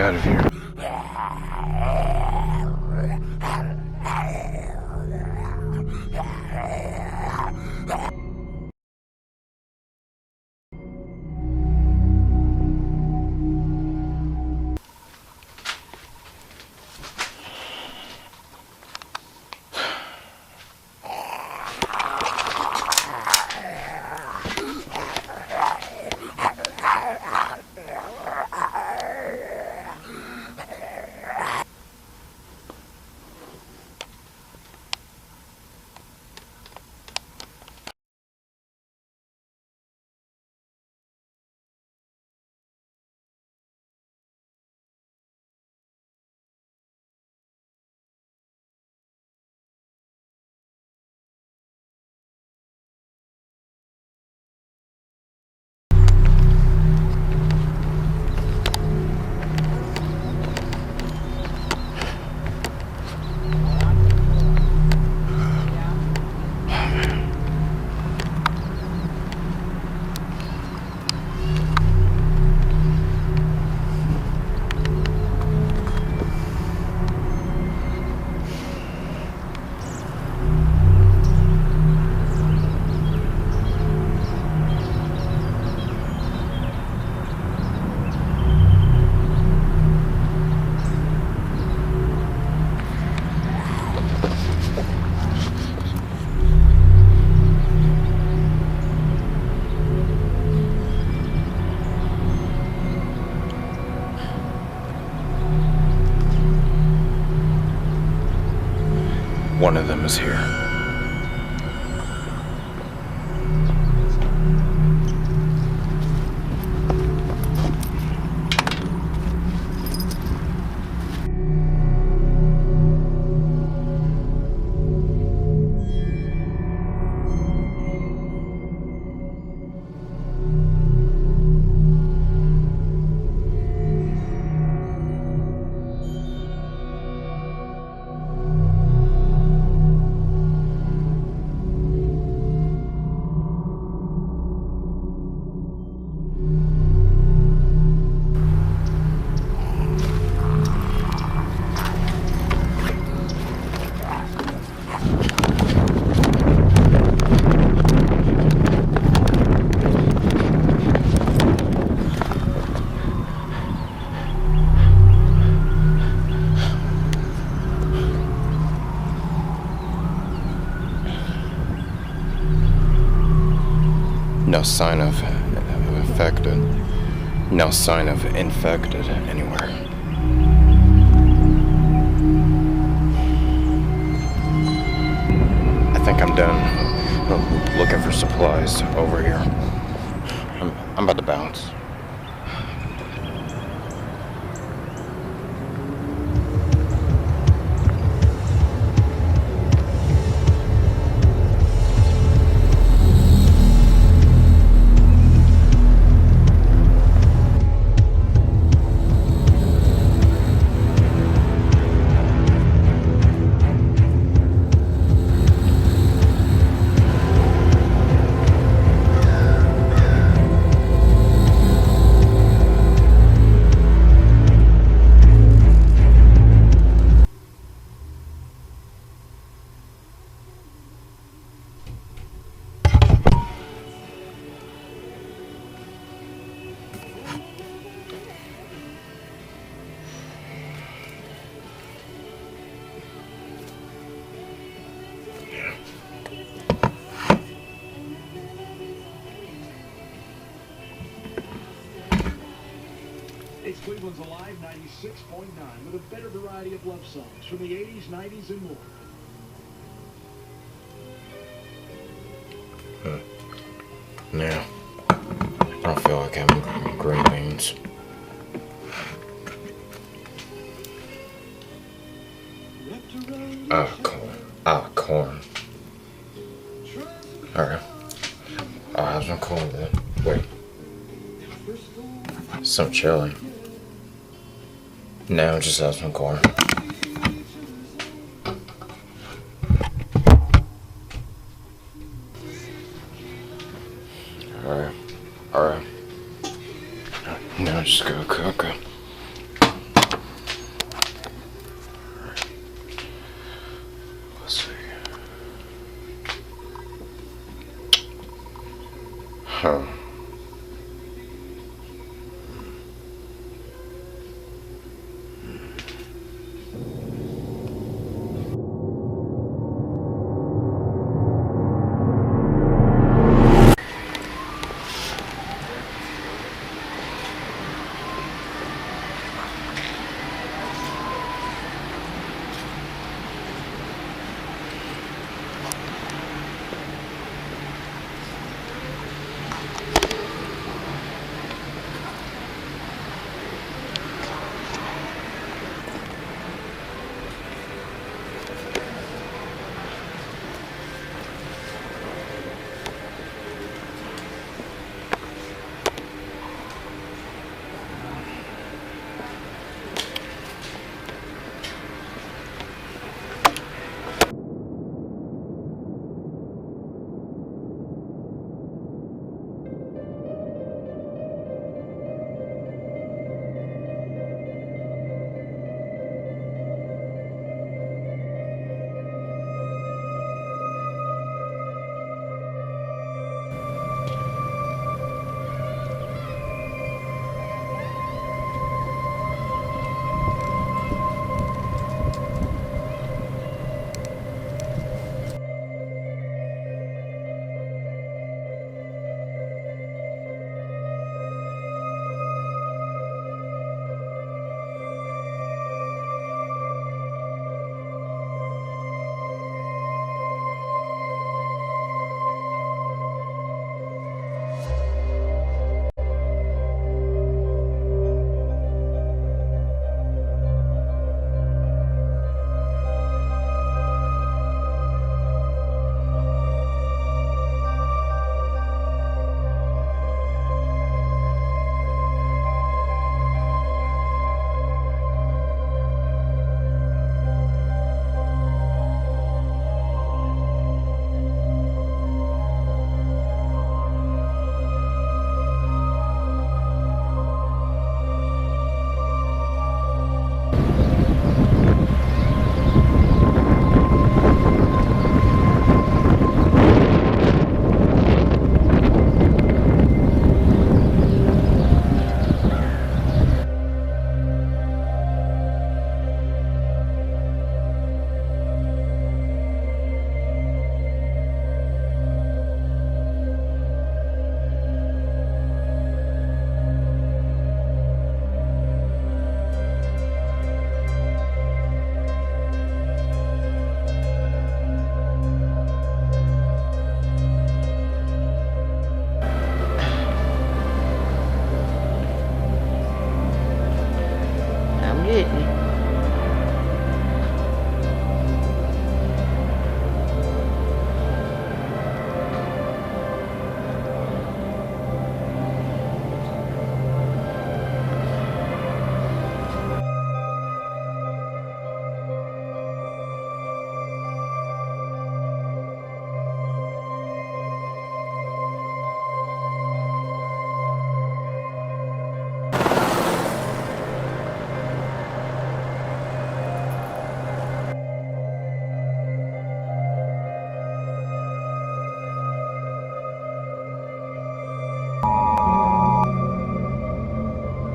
out of here. One of them is here. No sign of infected. No sign of infected anywhere. I think I'm done looking for supplies over here. I'm about to bounce. It's Cleveland's Alive 96.9 with a better variety of love songs from the 80s, 90s, and more. Yeah. I don't feel like having green beans. Corn. Corn. Alright. I'll have some corn then. Wait. Some chili. No, just have some corn. Alright. Now just go cook it.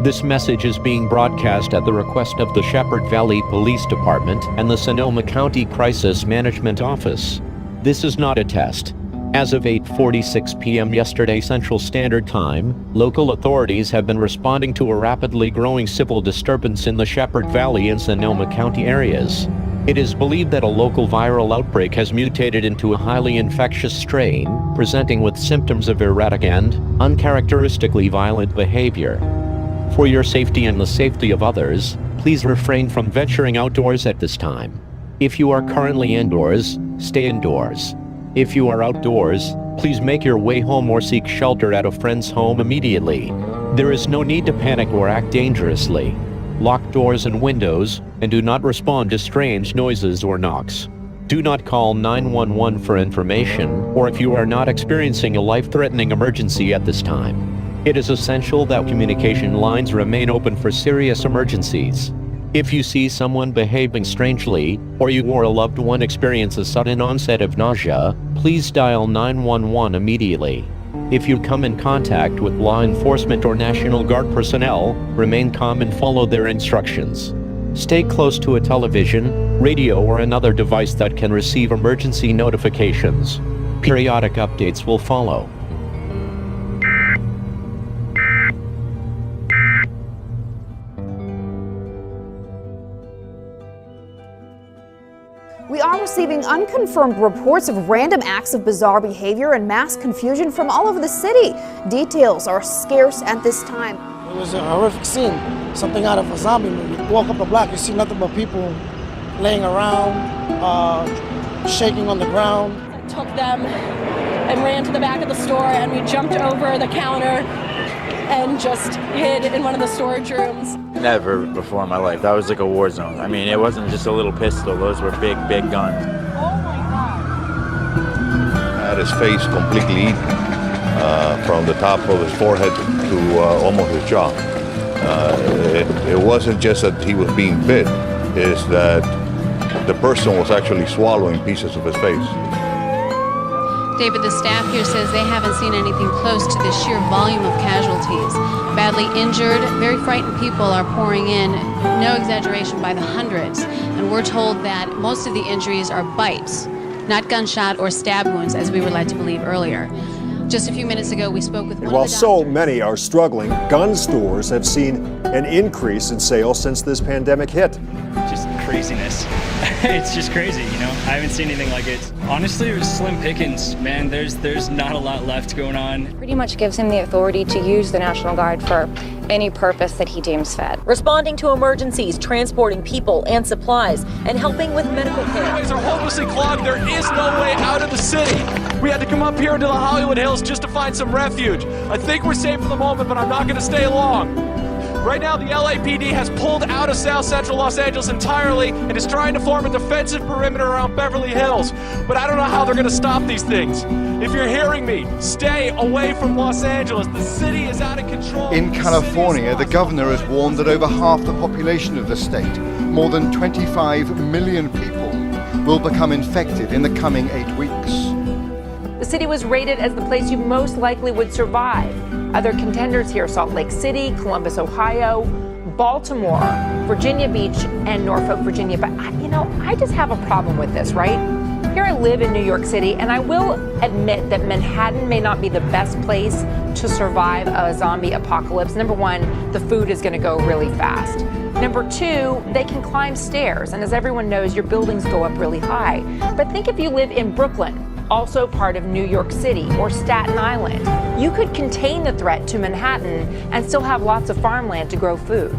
This message is being broadcast at the request of the Shepherd Valley Police Department and the Sonoma County Crisis Management Office. This is not a test. As of 8:46 p.m. yesterday Central Standard Time, local authorities have been responding to a rapidly growing civil disturbance in the Shepherd Valley and Sonoma County areas. It is believed that a local viral outbreak has mutated into a highly infectious strain, presenting with symptoms of erratic and uncharacteristically violent behavior. For your safety and the safety of others, please refrain from venturing outdoors at this time. If you are currently indoors, stay indoors. If you are outdoors, please make your way home or seek shelter at a friend's home immediately. There is no need to panic or act dangerously. Lock doors and windows, and do not respond to strange noises or knocks. Do not call 911 for information, or if you are not experiencing a life-threatening emergency at this time. It is essential that communication lines remain open for serious emergencies. If you see someone behaving strangely, or you or a loved one experience a sudden onset of nausea, please dial 911 immediately. If you come in contact with law enforcement or National Guard personnel, remain calm and follow their instructions. Stay close to a television, radio, or another device that can receive emergency notifications. Periodic updates will follow. We are receiving unconfirmed reports of random acts of bizarre behavior and mass confusion from all over the city. Details are scarce at this time. It was a horrific scene, something out of a zombie movie. You walk up the block, you see nothing but people laying around, shaking on the ground. I took them and ran to the back of the store, and we jumped over the counter and just hid in one of the storage rooms. Never before in my life. That was like a war zone. I mean, it wasn't just a little pistol. Those were big, big guns. Oh my God. Had his face completely eaten from the top of his forehead to almost his jaw. It wasn't just that he was being bit, it's that the person was actually swallowing pieces of his face. David, the staff here says they haven't seen anything close to the sheer volume of casualties. Badly injured, very frightened people are pouring in, no exaggeration, by the hundreds. And we're told that most of the injuries are bites, not gunshot or stab wounds, as we were led to believe earlier. Just a few minutes ago, we spoke with one of the doctors. While so many are struggling, gun stores have seen an increase in sales since this pandemic hit. Just craziness. It's just crazy, you know? I haven't seen anything like it. Honestly, it was slim pickings, man. There's not a lot left going on. Pretty much gives him the authority to use the National Guard for any purpose that he deems fit. Responding to emergencies, transporting people and supplies, and helping with medical care. Highways are hopelessly clogged. There is no way out of the city. We had to come up here into the Hollywood Hills just to find some refuge. I think we're safe for the moment, but I'm not going to stay long. Right now, the LAPD has pulled out of South Central Los Angeles entirely and is trying to form a defensive perimeter around Beverly Hills. But I don't know how they're going to stop these things. If you're hearing me, stay away from Los Angeles. The city is out of control. In California, the governor has warned that over half the population of the state, more than 25 million people, will become infected in the coming 8 weeks. The city was rated as the place you most likely would survive. Other contenders here: Salt Lake City, Columbus, Ohio, Baltimore, Virginia Beach, and Norfolk, Virginia. But I just have a problem with this, right? Here I live in New York City, and I will admit that Manhattan may not be the best place to survive a zombie apocalypse. Number one, the food is going to go really fast. Number two, they can climb stairs, and as everyone knows, your buildings go up really high. But think if you live in Brooklyn, also part of New York City, or Staten Island. You could contain the threat to Manhattan and still have lots of farmland to grow food.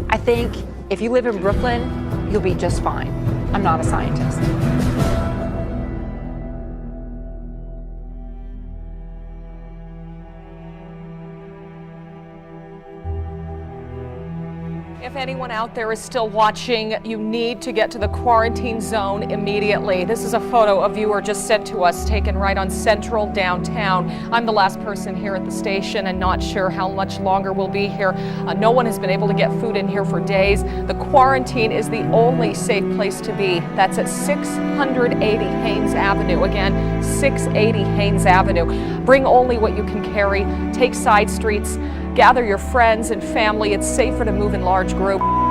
I think if you live in Brooklyn, you'll be just fine. I'm not a scientist. If anyone out there is still watching, you need to get to the quarantine zone immediately. This is a photo a viewer just sent to us, taken right on Central downtown. I'm the last person here at the station and not sure how much longer we'll be here. No one has been able to get food in here for days. The quarantine is the only safe place to be. That's at 680 Haynes Avenue. Again, 680 Haynes Avenue. Bring only what you can carry. Take side streets. gather your friends and family. It's safer to move in large groups.